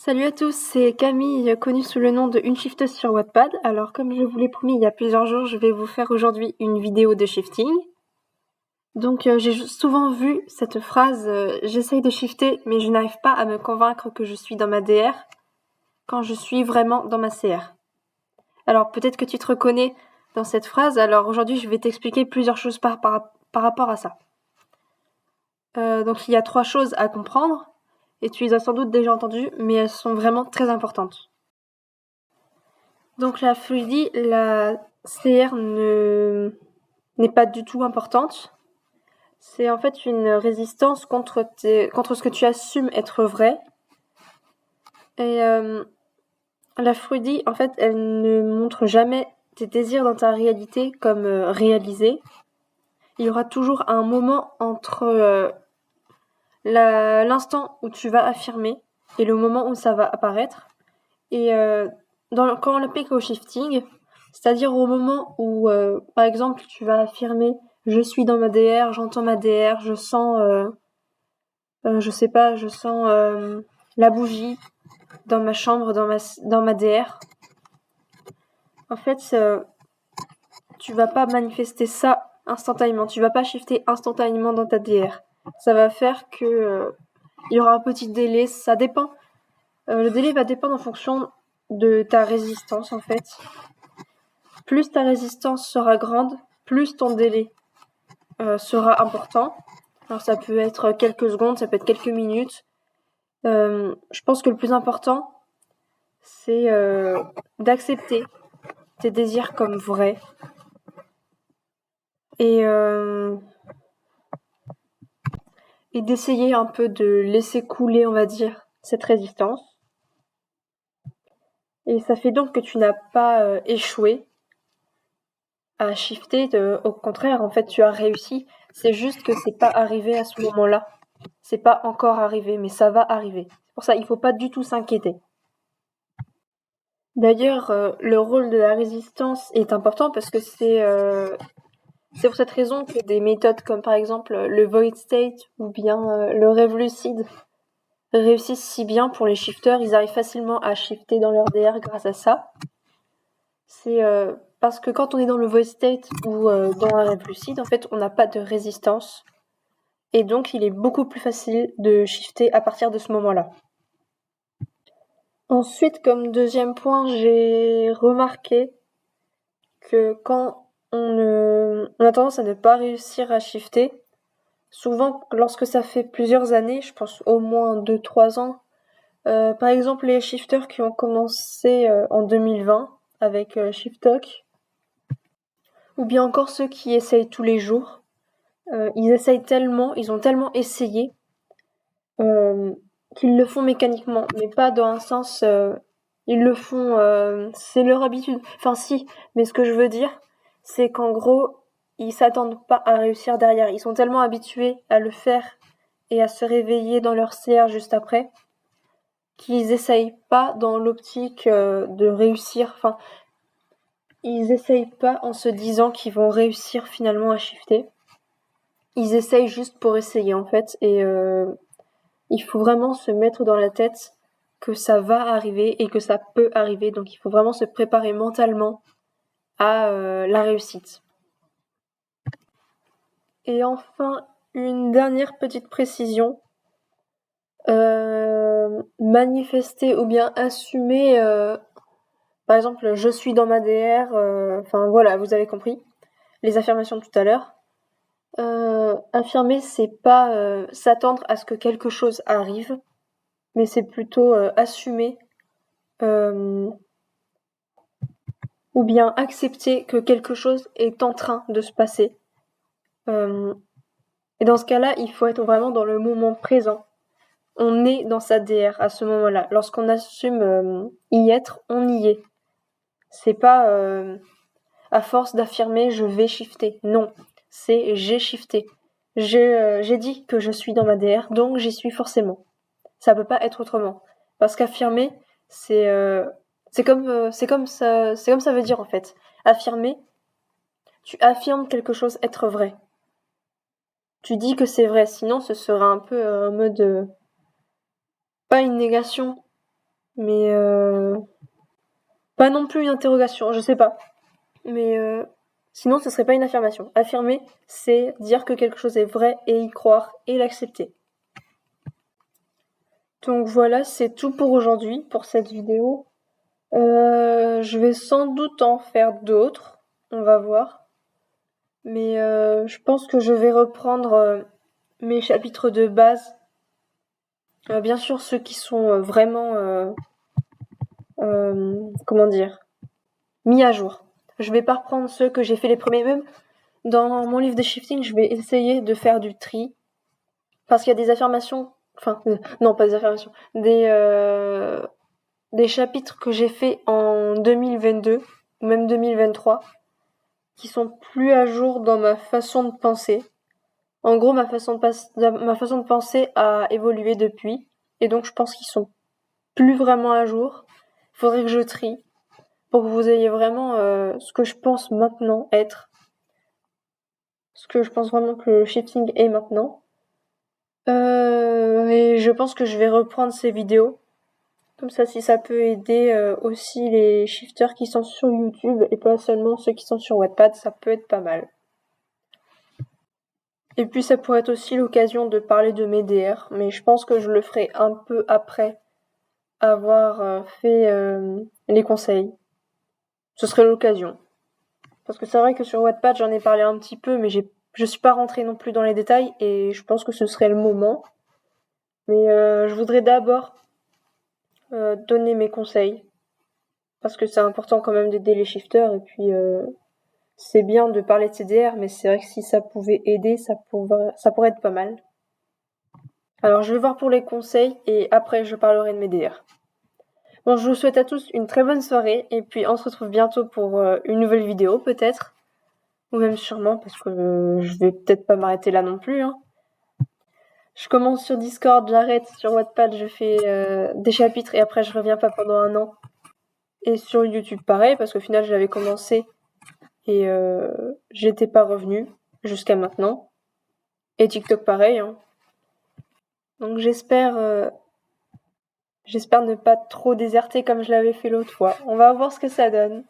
Salut à tous, c'est Camille, connue sous le nom de Une Shifteuse sur Wattpad. Alors comme je vous l'ai promis il y a plusieurs jours, je vais vous faire aujourd'hui une vidéo de shifting. Donc j'ai souvent vu cette phrase j'essaye de shifter mais je n'arrive pas à me convaincre que je suis dans ma DR quand je suis vraiment dans ma CR. Alors peut-être que tu te reconnais dans cette phrase, alors aujourd'hui je vais t'expliquer plusieurs choses par rapport à ça. Donc il y a 3 choses à comprendre. Et tu les as sans doute déjà entendues, mais elles sont vraiment très importantes. Donc la fluidité, la CR n'est pas du tout importante. C'est en fait une résistance contre ce que tu assumes être vrai. Et la fluidité, en fait, elle ne montre jamais tes désirs dans ta réalité comme réalisés. Il y aura toujours un moment entre l'instant où tu vas affirmer et le moment où ça va apparaître. Et quand on l'applique au shifting, c'est-à-dire au moment où, par exemple, tu vas affirmer « je suis dans ma DR, j'entends ma DR, je sens, je sais pas, je sens la bougie dans ma chambre, dans ma DR ». En fait, tu vas pas manifester ça instantanément, tu vas pas shifter instantanément dans ta DR. Ça va faire que il y aura un petit délai, ça dépend. Le délai va dépendre en fonction de ta résistance en fait. Plus ta résistance sera grande, plus ton délai sera important. Alors ça peut être quelques secondes, ça peut être quelques minutes. Je pense que le plus important, c'est d'accepter tes désirs comme vrais. Et d'essayer un peu de laisser couler, on va dire, cette résistance. Et ça fait donc que tu n'as pas échoué à shifter. Au contraire, en fait, tu as réussi. C'est juste que c'est pas arrivé à ce moment-là. C'est pas encore arrivé, mais ça va arriver. C'est pour ça, il faut pas du tout s'inquiéter. D'ailleurs, le rôle de la résistance est important parce que c'est pour cette raison que des méthodes comme par exemple le void state ou bien le rêve lucide réussissent si bien pour les shifters. Ils arrivent facilement à shifter dans leur DR grâce à ça. C'est parce que quand on est dans le void state ou dans un rêve lucide, en fait, on n'a pas de résistance. Et donc, il est beaucoup plus facile de shifter à partir de ce moment-là. Ensuite, comme deuxième point, j'ai remarqué que quand on a tendance à ne pas réussir à shifter, souvent lorsque ça fait plusieurs années, je pense au moins 2-3 ans, par exemple les shifters qui ont commencé en 2020 avec ShiftTalk, ou bien encore ceux qui essayent tous les jours, ils ont tellement essayé qu'ils le font mécaniquement, mais pas dans un sens ils le font, c'est leur habitude. Enfin si, mais ce que je veux dire, c'est qu'en gros, ils s'attendent pas à réussir derrière. Ils sont tellement habitués à le faire et à se réveiller dans leur CR juste après, qu'ils essayent pas dans l'optique de réussir. Enfin, ils essayent pas en se disant qu'ils vont réussir finalement à shifter. Ils essayent juste pour essayer en fait, et il faut vraiment se mettre dans la tête que ça va arriver et que ça peut arriver. Donc il faut vraiment se préparer mentalement à la réussite. Et enfin, une dernière petite précision. Manifester ou bien assumer, par exemple, je suis dans ma DR, enfin voilà, vous avez compris, les affirmations de tout à l'heure. Affirmer, c'est pas s'attendre à ce que quelque chose arrive, mais c'est plutôt assumer ou bien accepter que quelque chose est en train de se passer. Et dans ce cas-là, il faut être vraiment dans le moment présent. On est dans sa DR à ce moment-là. Lorsqu'on assume y être, on y est. C'est pas à force d'affirmer je vais shifter. Non, c'est j'ai shifté. J'ai dit que je suis dans ma DR, donc j'y suis forcément. Ça peut pas être autrement. Parce qu'affirmer, c'est comme ça veut dire en fait. Affirmer, tu affirmes quelque chose être vrai. Tu dis que c'est vrai, sinon ce sera un peu en mode pas une négation, mais pas non plus une interrogation, je sais pas. Mais sinon, ce serait pas une affirmation. Affirmer, c'est dire que quelque chose est vrai et y croire et l'accepter. Donc voilà, c'est tout pour aujourd'hui, pour cette vidéo. Je vais sans doute en faire d'autres, on va voir. Mais je pense que je vais reprendre mes chapitres de base. Bien sûr, ceux qui sont vraiment, comment dire, mis à jour. Je vais pas reprendre ceux que j'ai fait les premiers. Même dans mon livre de shifting, je vais essayer de faire du tri. Parce qu'il y a des affirmations, enfin, non, pas des affirmations, des chapitres que j'ai fait en 2022 ou même 2023 qui sont plus à jour dans ma façon de penser. En gros, ma façon de penser a évolué depuis, et donc je pense qu'ils sont plus vraiment à jour. Il faudrait que je trie pour que vous ayez vraiment ce que je pense maintenant être, ce que je pense vraiment que le shifting est maintenant. Et je pense que je vais reprendre ces vidéos. Comme ça, si ça peut aider aussi les shifters qui sont sur YouTube et pas seulement ceux qui sont sur Wattpad, ça peut être pas mal. Et puis ça pourrait être aussi l'occasion de parler de mes DR, mais je pense que je le ferai un peu après avoir fait les conseils. Ce serait l'occasion. Parce que c'est vrai que sur Wattpad, j'en ai parlé un petit peu, mais je suis pas rentrée non plus dans les détails et je pense que ce serait le moment. Mais je voudrais d'abord donner mes conseils. Parce que c'est important quand même d'aider les shifters et puis c'est bien de parler de CDR, mais c'est vrai que si ça pouvait aider, ça pourrait être pas mal. Alors je vais voir pour les conseils et après je parlerai de mes DR. Bon, je vous souhaite à tous une très bonne soirée et puis on se retrouve bientôt pour une nouvelle vidéo peut-être. Ou même sûrement parce que je vais peut-être pas m'arrêter là non plus. Hein. Je commence sur Discord, j'arrête, sur Wattpad je fais des chapitres et après je reviens pas pendant un an. Et sur YouTube pareil parce qu'au final j'avais commencé et j'étais pas revenue jusqu'à maintenant. Et TikTok pareil. Hein. Donc j'espère ne pas trop déserter comme je l'avais fait l'autre fois. On va voir ce que ça donne.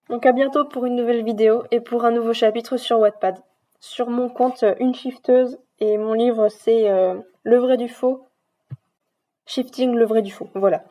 Donc à bientôt pour une nouvelle vidéo et pour un nouveau chapitre sur Wattpad. Sur mon compte Une Shifteuse et mon livre c'est Le vrai du faux. Shifting, le vrai du faux. Voilà.